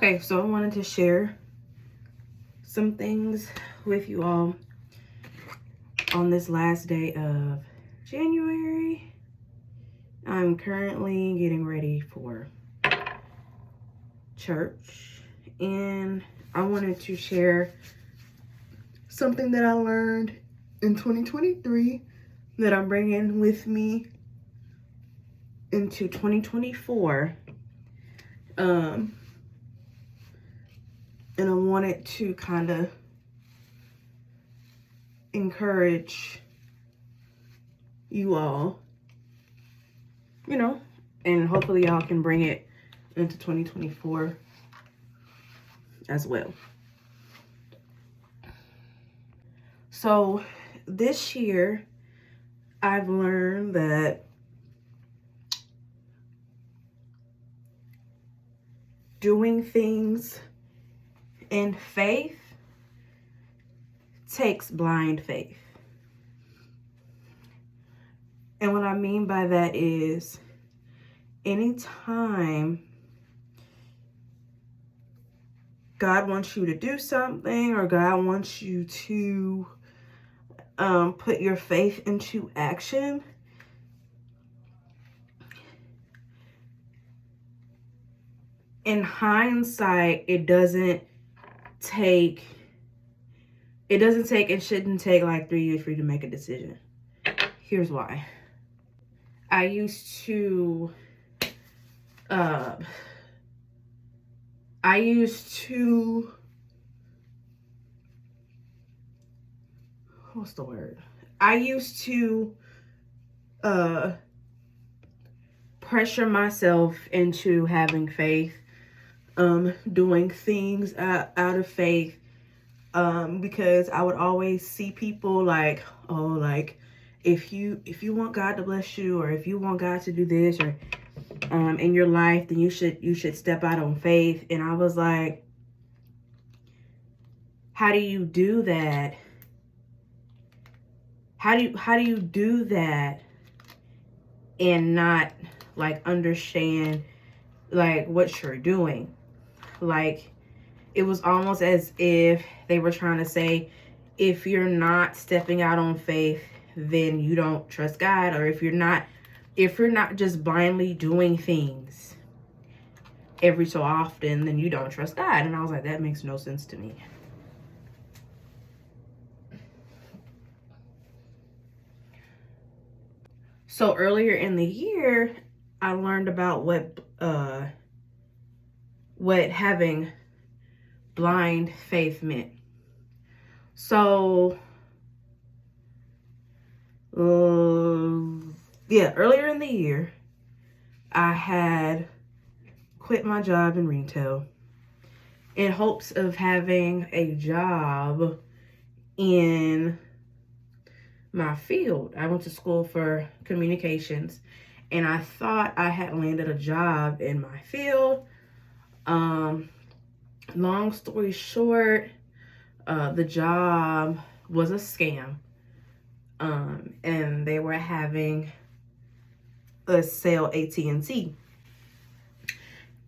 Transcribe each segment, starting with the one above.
Okay, so I wanted to share some things with you all on this last day of January. I'm currently getting ready for church, and I wanted to share something that I learned in 2023 that I'm bringing with me into 2024. And I wanted to kind of encourage you all, you know, and hopefully y'all can bring it into 2024 as well. So this year, I've learned that doing things in faith takes blind faith. And what I mean by that is anytime God wants you to do something, or God wants you to put your faith into action, in hindsight, it shouldn't take like 3 years for you to make a decision. Here's why. I used to what's the word? I used to pressure myself into having faith, doing things out of faith, because I would always see people like, oh, like if you want God to bless you, or if you want God to do this, or in your life, then you should step out on faith. And I was like, how do you do that? How do you do that and not like understand like what you're doing? Like, it was almost as if they were trying to say, if you're not stepping out on faith, then you don't trust God. Or if you're not just blindly doing things every so often, then you don't trust God. And I was like, that makes no sense to me. So earlier in the year, I learned about what having blind faith meant. So earlier in the year, I had quit my job in retail in hopes of having a job in my field. I went to school for communications, and I thought I had landed a job in my field. Long story short, the job was a scam. And they were having us sell AT&T.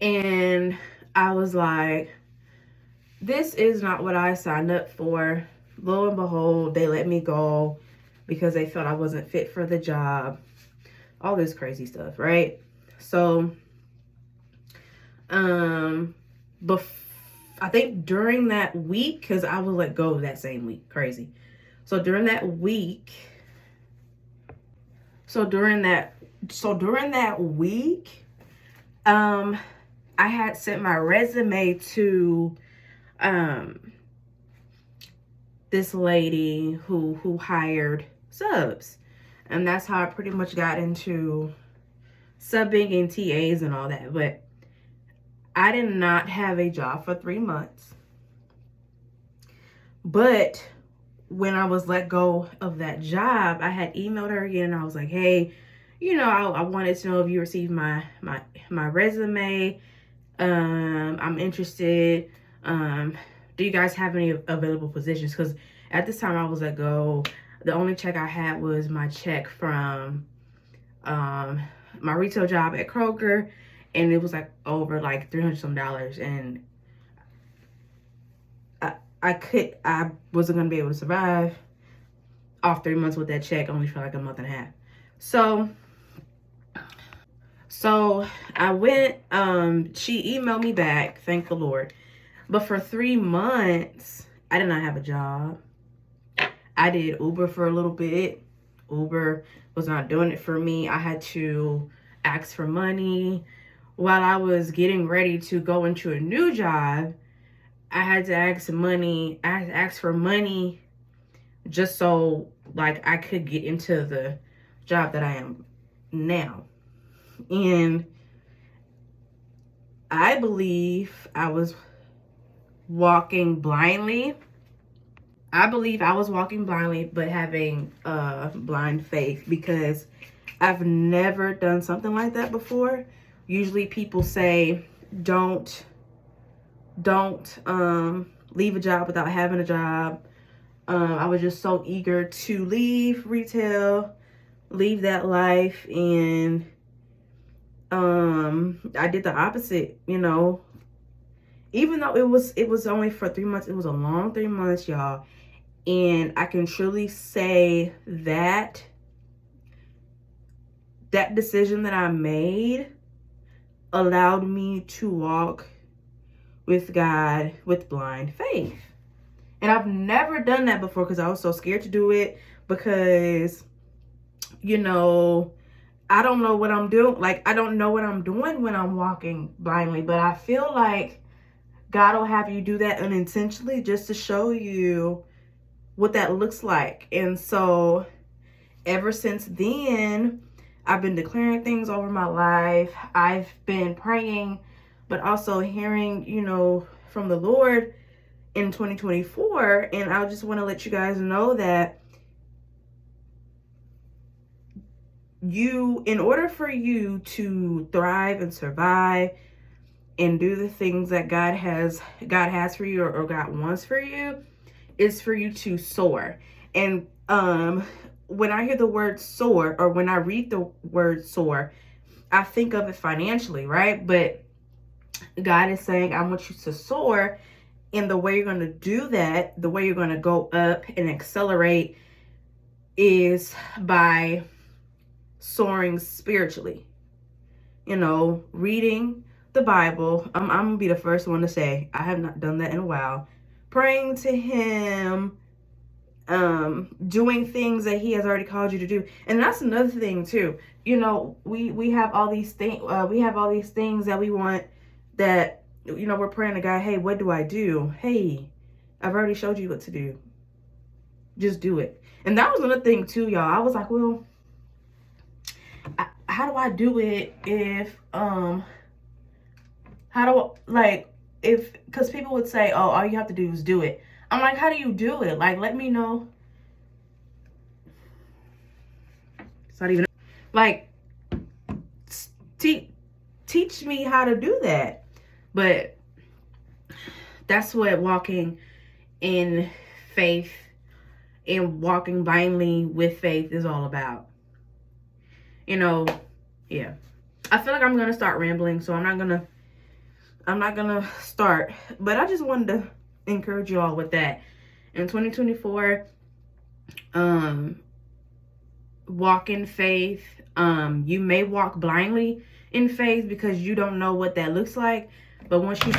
And I was like, this is not what I signed up for. Lo and behold, they let me go because they felt I wasn't fit for the job. All this crazy stuff, right? So, I think during that week, because I was let go that same week, crazy. So during that week, I had sent my resume to this lady who hired subs, and that's how I pretty much got into subbing and TAs and all that. But I did not have a job for 3 months. But when I was let go of that job, I had emailed her again. I was like, hey, I wanted to know if you received my resume. I'm interested. Do you guys have any available positions? Because at this time I was let go. The only check I had was my check from my retail job at Kroger, and it was like over like $300 some. And I wasn't gonna be able to survive off 3 months with that check only for like a month and a half. So I went, she emailed me back, thank the Lord. But for 3 months, I did not have a job. I did Uber for a little bit. Uber was not doing it for me. I had to ask for money. While I was getting ready to go into a new job, I had to ask for money just so like I could get into the job that I am now. And I believe I was walking blindly. But having blind faith, because I've never done something like that before. Usually people say don't leave a job without having a job. I was just so eager to leave retail, leave that life, and I did the opposite, you know. Even though it was only for 3 months, it was a long 3 months, y'all. And I can truly say that that decision that I made allowed me to walk with God with blind faith. And I've never done that before because I was so scared to do it, because, you know, I don't know what I'm doing. Like, I don't know what I'm doing when I'm walking blindly, but I feel like God will have you do that unintentionally just to show you what that looks like. And so ever since then, I've been declaring things over my life. I've been praying, but also hearing, you know, from the Lord in 2024. And I just want to let you guys know that in order for you to thrive and survive and do the things that God has for you, or God wants for you, is for you to soar. And when I hear the word soar, or when I read the word soar, I think of it financially, right? But God is saying, I want you to soar. And the way you're going to do that, the way you're going to go up and accelerate, is by soaring spiritually. You know, reading the Bible. I'm going to be the first one to say, I have not done that in a while. Praying to Him, doing things that He has already called you to do. And that's another thing too. You know, we have all these things. We have all these things that we want, that, you know, we're praying to God. Hey, what do I do? Hey, I've already showed you what to do. Just do it. And that was another thing too, y'all. I was like, well, how do I do it if because people would say, oh, all you have to do is do it. I'm like, how do you do it? Like, let me know. It's not even like, teach me how to do that. But that's what walking in faith and walking blindly with faith is all about. You know, yeah. I feel like I'm gonna start rambling, so I'm not gonna start. But I just wanted to encourage you all with that. In 2024, walk in faith. You may walk blindly in faith because you don't know what that looks like. But once you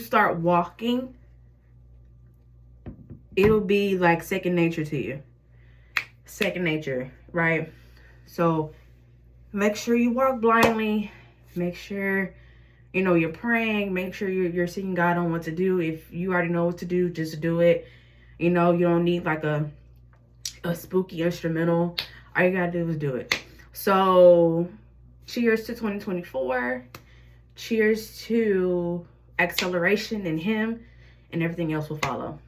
start walking, it'll be like second nature to you. Second nature, right? So make sure you walk blindly. Make sure, you know, you're praying. Make sure you're seeking God on what to do. If you already know what to do, just do it. You know, you don't need like a spooky instrumental. All you gotta do is do it. So cheers to 2024. Cheers to acceleration in Him, and everything else will follow.